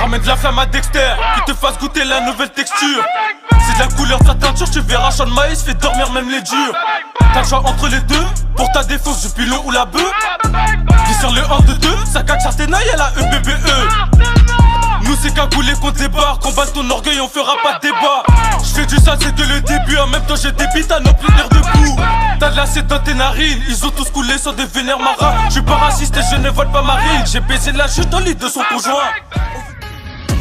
Ramène de la flamme à Dexter, qui te fasse goûter la nouvelle texture. C'est de la couleur de sa teinture, tu verras champ de maïs, fait dormir même les durs. T'as le choix entre les deux, pour ta défense du pilon ou la bœuf. Dis sur le 1 de 2, ça cache Artenaille à la EBBE. Nous c'est cagoulé contre les barres, combat ton orgueil, on fera pas de débat. J'fais du sale, c'est que le début, en même temps j'ai des bites à ne plus tenir debout. T'as de l'acide dans tes narines, ils ont tous coulé sans des vénères marins. J'suis pas raciste et je ne vole pas Marine. J'ai baisé la chute dans lit de son conjoint.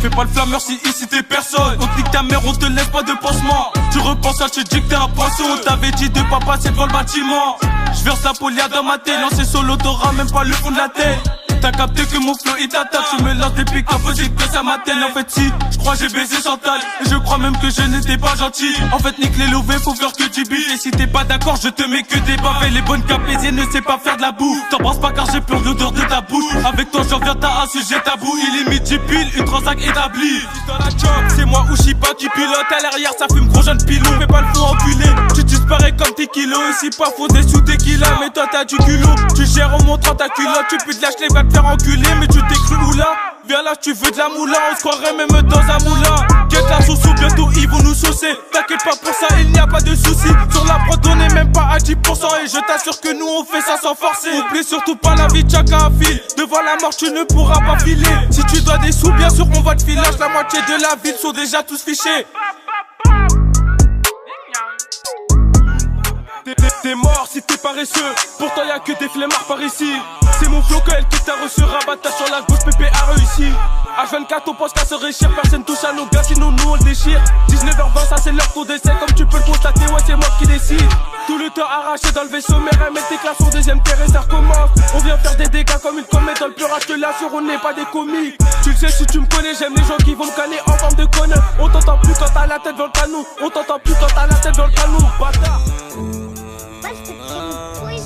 Fais pas le flammeur si ici t'es personne. On te nique ta mère, on te laisse pas de pansement. Tu repenses à te dis que t'es un poisson. On t'avait dit de pas passer devant le bâtiment. J'verse la polia dans ma tête, lancé solo t'auras même pas le fond de la tête. T'as capté que mon flow il t'attaque, tu me lances des pics impossibles que ça m'atteigne. En fait si, j'crois j'ai baisé Chantal. Et je crois même que je n'étais pas gentil. En fait nique les lovés, faut faire que du bif. Et si t'es pas d'accord, je te mets que des baffes. Les bonnes capésiennes ne sait pas faire de la boue. T'embrasses pas car j'ai peur de l'odeur de ta bouche. Avec toi j'en viens t'as un sujet tabou. Il est midi pile, une transac établie. C'est moi ou Shiba qui pilote. À l'arrière ça fume gros jeune pilot. Fais pas le fou enculé, tu disparais comme tes kilos. Ici pas faux des sous tequila. Mais toi t'as du culot, tu gères en montrant ta culotte. Tu peux te lâcher les faire enculer, mais tu t'es cru où là? Viens là, tu veux de la moula, on se croirait même dans un moulin. Guette la sauce, bientôt ils vont nous saucer. T'inquiète pas pour ça, il n'y a pas de soucis. Sur la prod, on est même pas à 10%. Et je t'assure que nous on fait ça sans forcer. Oublie surtout pas la vie de chacun file. Devant la mort, tu ne pourras pas filer. Si tu dois des sous, bien sûr on va te filer. La moitié de la ville sont déjà tous fichés. T'es mort si t'es paresseux. Pourtant y'a que des flemmards par ici. C'est mon flow que elle qui t'a reçu. Rabattage sur la gauche, Pépé a réussi. H24 on pense qu'à se réussir. Personne touche à nos gars sinon nous on le déchire. 19h20 ça c'est l'heure qu'on décède. Comme tu peux le constater, ouais c'est moi qui décide. Tout le temps arraché dans le vaisseau. Mais elle met tes classes au deuxième terrain et ça recommence. On vient faire des dégâts comme une comète. Dans le pur je te l'assure on n'est pas des comiques. Tu le sais si tu me connais, j'aime les gens qui vont me canner en forme de connard. On t'entend plus quand t'as la tête dans le canon. On t'entend plus quand t'as la tête dans le canon, bâtard.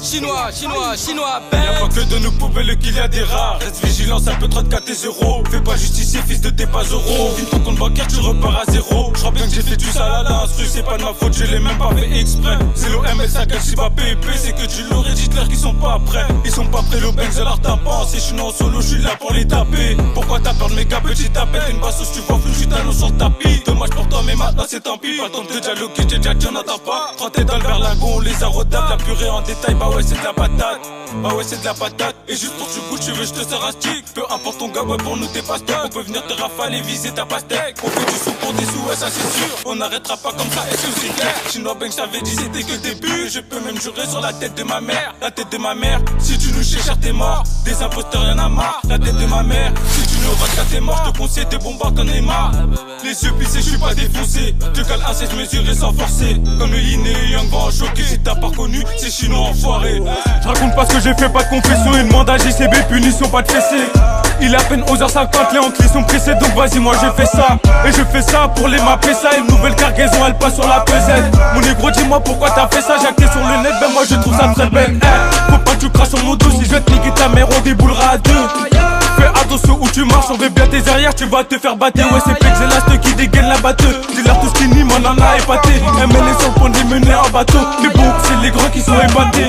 Chinois, Y'a pas que de nous poubelles le qu'il y a des rares. Reste vigilant, ça peut te rattraper tes euros. Fais pas justicier, fils de t'es pas euros. Vite ton compte bancaire, tu repars à zéro. J'crois bien que j'ai fait du sale à l'instru. C'est pas de ma faute, je l'ai même pas fait exprès. C'est l'OM, ça cache, c'est pas PEP. C'est que tu l'aurais dit clair qu'ils sont pas prêts. Ils sont pas prêts, l'Oben, c'est leur tapant. Si j'suis en solo, j'suis là pour les taper. Pourquoi t'as peur de mes gars, petit tapette? Une basse tu vois flou, j'suis talon sur le tapis. Dommage pour toi, mais maintenant c'est tant pis. Pas le temps de dialoguer, j'ai déjà dit on n'entend pas. Quand t'es dans le verlingon, on les a rodables. La purée en détail, bah ouais, c'est de la patate. Bah ouais c'est de la patate. Et juste pour que tu goûtes, tu veux je te sers un stick. Peu importe ton gars, ouais pour nous t'es pas stock. On peut venir te rafaler, viser ta pastèque. On fait du sous pour des sous, ouais ça c'est sûr. On n'arrêtera pas comme ça, est-ce que c'est clair? Chinois Ben j't'avais dit c'était que le début. Je peux même jurer sur la tête de ma mère. La tête de ma mère, si tu nous cherches t'es mort. Des imposteurs y'en a marre. La tête de ma mère, si tu nous rates quand t'es mort. Je te conseille des bombes t'en es marre. Les yeux plissés, je suis pas défoncé. Je cale un 16 mesuré sans forcer. Comme le yin et yang grand choqué. Si t'as pas reconnu, c'est chinois enfoiré. Je raconte pas ce que j'ai fait, pas de confession. Une demande à JCB, punition, pas de fessée. Il est à peine 11h50, les Anglais sont pressés. Donc vas-y, moi je fais ça. Et je fais ça pour les mapper ça. Une nouvelle cargaison, elle passe sur la pesette. Mon négro, dis-moi pourquoi t'as fait ça. J'ai acté sur le net, ben moi je trouve ça très belle. Faut pas que tu craches sur mon dos. Si je vais te niquer ta mère, on déboulera à deux. Fais attention où tu marches, on veut bien tes arrières, tu vas te faire battre. Ouais, c'est Plexelast qui dégaine la batteuse. Dis-leur tout ce qui nie, m'en en a épaté. ML est sur le point de les mener en bateau. Mais bon, c'est les grands qui sont épatés.